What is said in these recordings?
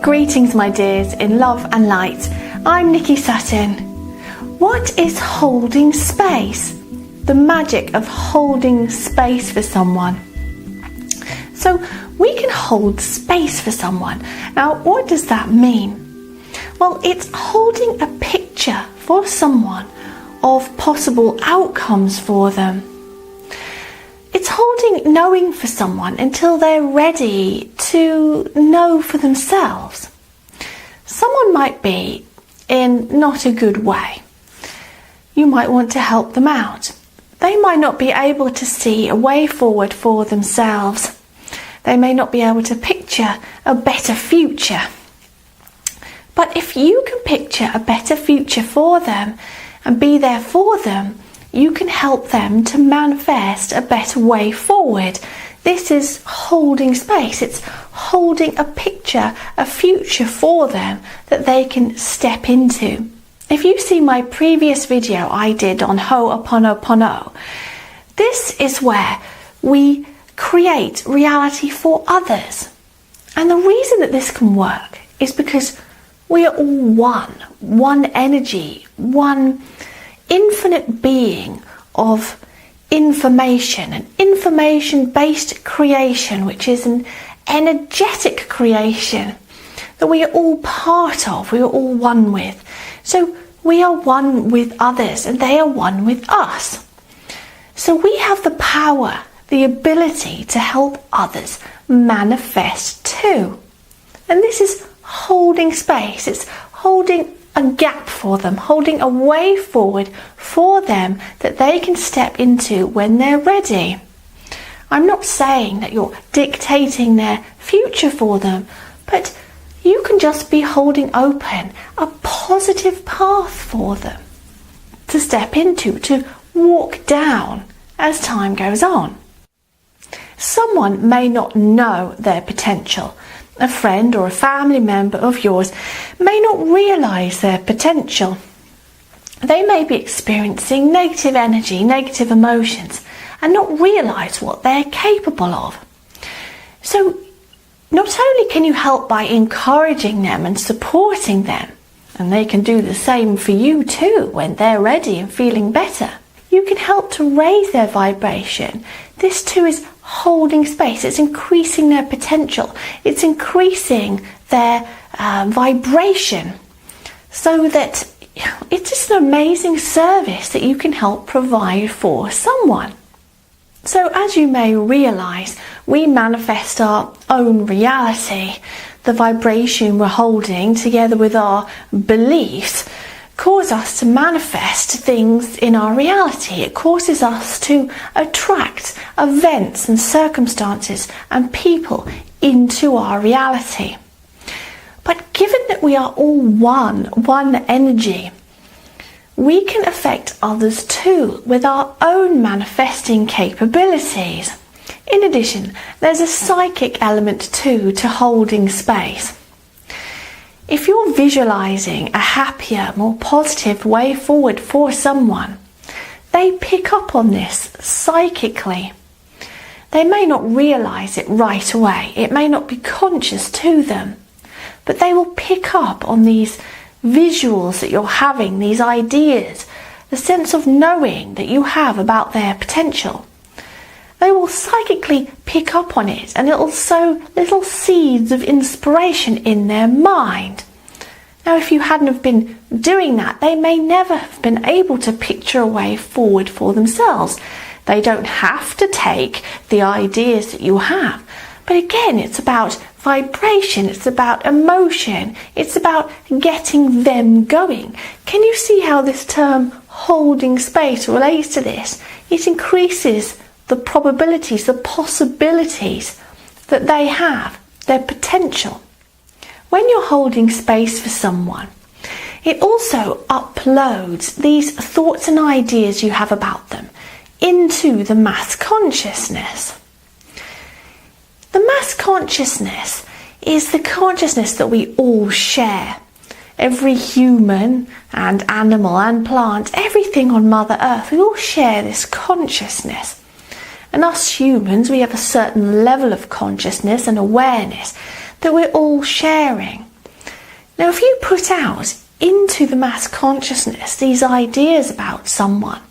Greetings, my dears, in love and light. I'm Nikki Sutton. What is holding space? The magic of holding space for someone. So we can hold space for someone. Now, what does that mean? Well, it's holding a picture for someone of possible outcomes for them. It's holding knowing for someone until they're ready to know for themselves. Someone might be in not a good way. You might want to help them out. They might not be able to see a way forward for themselves. They may not be able to picture a better future. But if you can picture a better future for them and be there for them, you can help them to manifest a better way forward. This is holding space. It's holding a picture, a future for them that they can step into. If you see my previous video I did on Ho'oponopono, this is where we create reality for others. And the reason that this can work is because we are all one energy, one infinite being of information, an information-based creation, which is an energetic creation that we are all part of, we are all one with. So we are one with others and they are one with us. So we have the power, the ability to help others manifest too. And this is holding space. It's holding a gap for them, holding a way forward for them that they can step into when they're ready. I'm not saying that you're dictating their future for them, but you can just be holding open a positive path for them to step into, to walk down as time goes on. Someone may not know their potential. A friend or a family member of yours may not realise their potential. They may be experiencing negative energy, negative emotions, and not realise what they're capable of. So not only can you help by encouraging them and supporting them, and they can do the same for you too when they're ready and feeling better, you can help to raise their vibration. This too is holding space. It's increasing their potential. It's increasing their vibration, so that it's just an amazing service that you can help provide for someone. So as you may realise, we manifest our own reality. The vibration we're holding together with our beliefs cause us to manifest things in our reality. It causes us to attract events and circumstances and people into our reality. But given that we are all one energy, we can affect others too with our own manifesting capabilities. In addition, there's a psychic element too to holding space. If you're visualizing a happier, more positive way forward for someone, they pick up on this psychically. They may not realize it right away. It may not be conscious to them, but they will pick up on these visuals that you're having, these ideas, the sense of knowing that you have about their potential. They will psychically pick up on it, and it will sow little seeds of inspiration in their mind. Now, if you hadn't have been doing that, they may never have been able to picture a way forward for themselves. They don't have to take the ideas that you have. But again, it's about vibration, it's about emotion, it's about getting them going. Can you see how this term holding space relates to this? It increases the probabilities, the possibilities that they have, their potential. When you're holding space for someone, it also uploads these thoughts and ideas you have about them into the mass consciousness. The mass consciousness is the consciousness that we all share. Every human and animal and plant, everything on Mother Earth, we all share this consciousness. And us humans, we have a certain level of consciousness and awareness that we're all sharing. Now, if you put out into the mass consciousness these ideas about someone,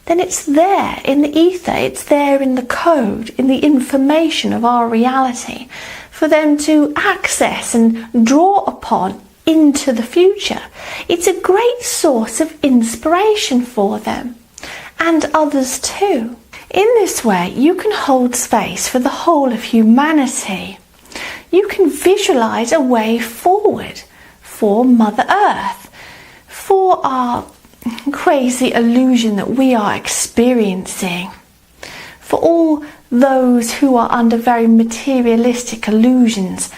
then it's there in the ether, it's there in the code, in the information of our reality, for them to access and draw upon into the future. It's a great source of inspiration for them, and others too. In this way, you can hold space for the whole of humanity. You can visualize a way forward for Mother Earth, for our crazy illusion that we are experiencing, for all those who are under very materialistic illusions,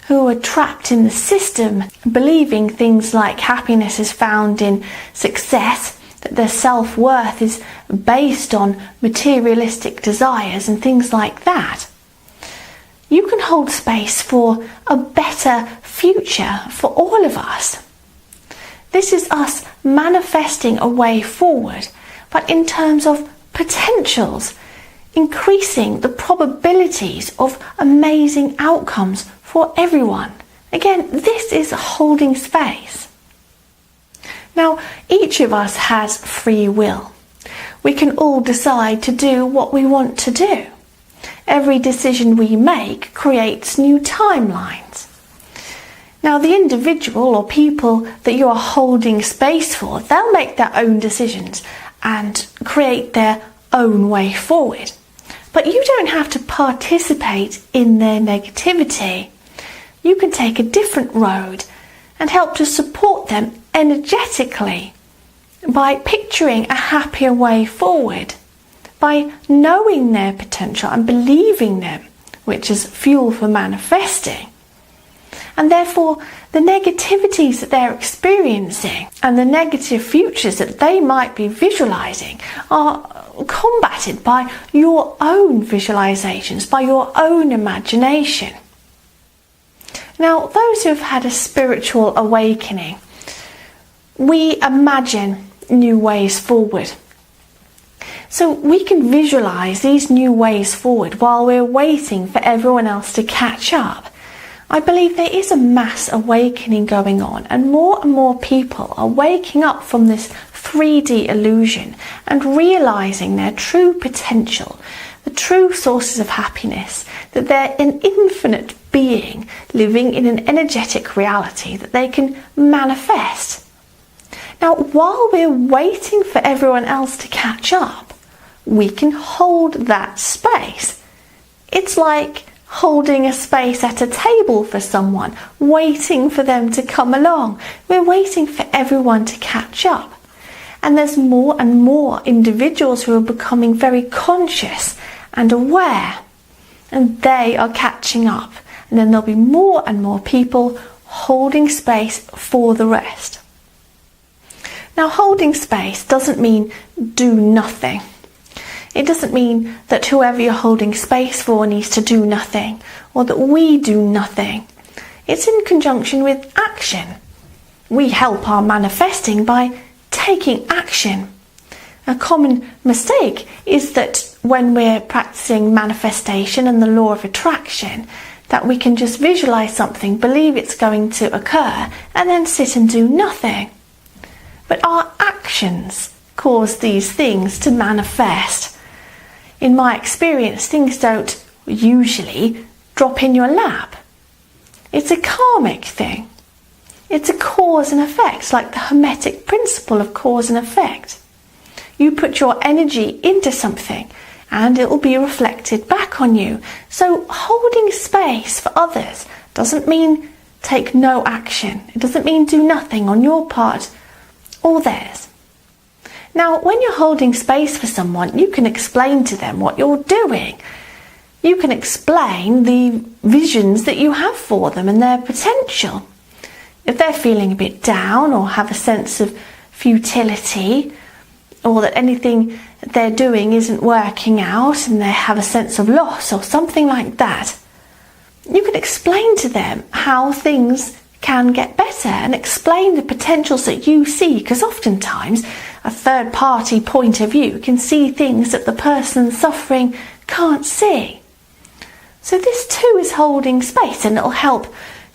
who are trapped in the system, believing things like happiness is found in success, that their self-worth is based on materialistic desires and things like that. You can hold space for a better future for all of us. This is us manifesting a way forward, but in terms of potentials, increasing the probabilities of amazing outcomes for everyone. Again, this is holding space. Now, each of us has free will. We can all decide to do what we want to do. Every decision we make creates new timelines. Now, the individual or people that you are holding space for, they'll make their own decisions and create their own way forward. But you don't have to participate in their negativity. You can take a different road and help to support them energetically by picturing a happier way forward, by knowing their potential and believing them, which is fuel for manifesting. And therefore, the negativities that they're experiencing and the negative futures that they might be visualizing are combated by your own visualizations, by your own imagination. Now, those who have had a spiritual awakening, we imagine new ways forward. So we can visualize these new ways forward while we're waiting for everyone else to catch up. I believe there is a mass awakening going on, and more people are waking up from this 3D illusion and realizing their true potential, the true sources of happiness, that they're an infinite being living in an energetic reality that they can manifest. Now, while we're waiting for everyone else to catch up, we can hold that space. It's like holding a space at a table for someone, waiting for them to come along. We're waiting for everyone to catch up. And there's more and more individuals who are becoming very conscious and aware, and they are catching up. And then there'll be more and more people holding space for the rest. Now, holding space doesn't mean do nothing. It doesn't mean that whoever you're holding space for needs to do nothing, or that we do nothing. It's in conjunction with action. We help our manifesting by taking action. A common mistake is that when we're practicing manifestation and the law of attraction, that we can just visualize something, believe it's going to occur, and then sit and do nothing. But our actions cause these things to manifest. In my experience, things don't usually drop in your lap. It's a karmic thing. It's a cause and effect, like the Hermetic principle of cause and effect. You put your energy into something and it will be reflected back on you. So holding space for others doesn't mean take no action. It doesn't mean do nothing on your part or theirs. Now, when you're holding space for someone, you can explain to them what you're doing. You can explain the visions that you have for them and their potential. If they're feeling a bit down or have a sense of futility, or that anything they're doing isn't working out and they have a sense of loss or something like that, you can explain to them how things can get better and explain the potentials that you see, because oftentimes a third party point of view can see things that the person suffering can't see. So this too is holding space, and it'll help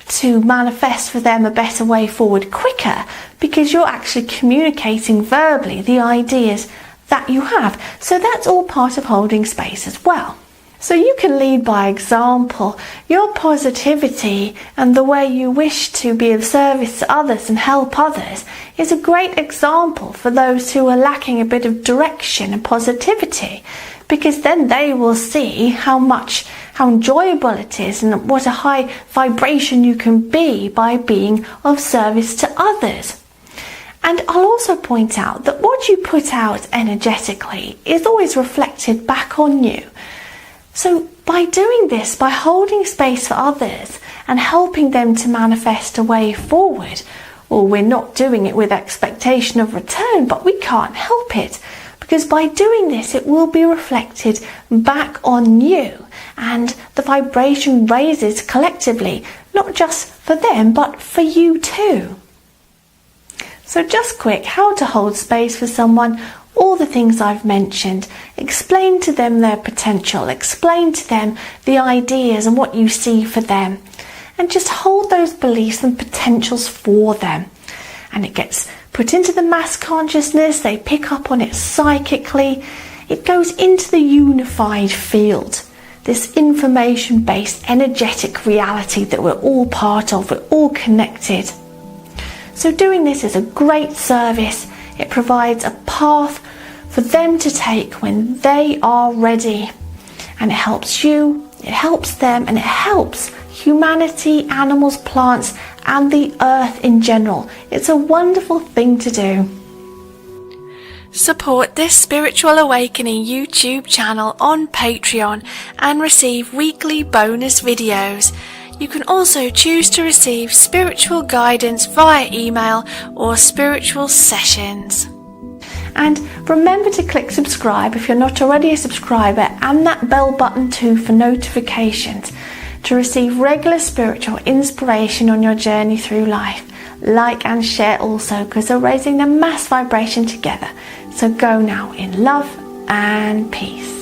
to manifest for them a better way forward quicker, because you're actually communicating verbally the ideas that you have. So that's all part of holding space as well. So you can lead by example. Your positivity and the way you wish to be of service to others and help others is a great example for those who are lacking a bit of direction and positivity, because then they will see how enjoyable it is and what a high vibration you can be by being of service to others. And I'll also point out that what you put out energetically is always reflected back on you. So by doing this, by holding space for others and helping them to manifest a way forward, well, we're not doing it with expectation of return, but we can't help it, because by doing this, it will be reflected back on you, and the vibration raises collectively, not just for them, but for you too. So just quick, how to hold space for someone. All the things I've mentioned. Explain to them their potential. Explain to them the ideas and what you see for them. And just hold those beliefs and potentials for them. And it gets put into the mass consciousness. They pick up on it psychically. It goes into the unified field. This information-based energetic reality that we're all part of. We're all connected. So doing this is a great service. It provides a path for them to take when they are ready. And it helps you, it helps them, and it helps humanity, animals, plants, and the earth in general. It's a wonderful thing to do. Support this Spiritual Awakening YouTube channel on Patreon and receive weekly bonus videos. You can also choose to receive spiritual guidance via email or spiritual sessions. And remember to click subscribe if you're not already a subscriber, and that bell button too for notifications to receive regular spiritual inspiration on your journey through life. Like and share also, because we're raising the mass vibration together. So go now in love and peace.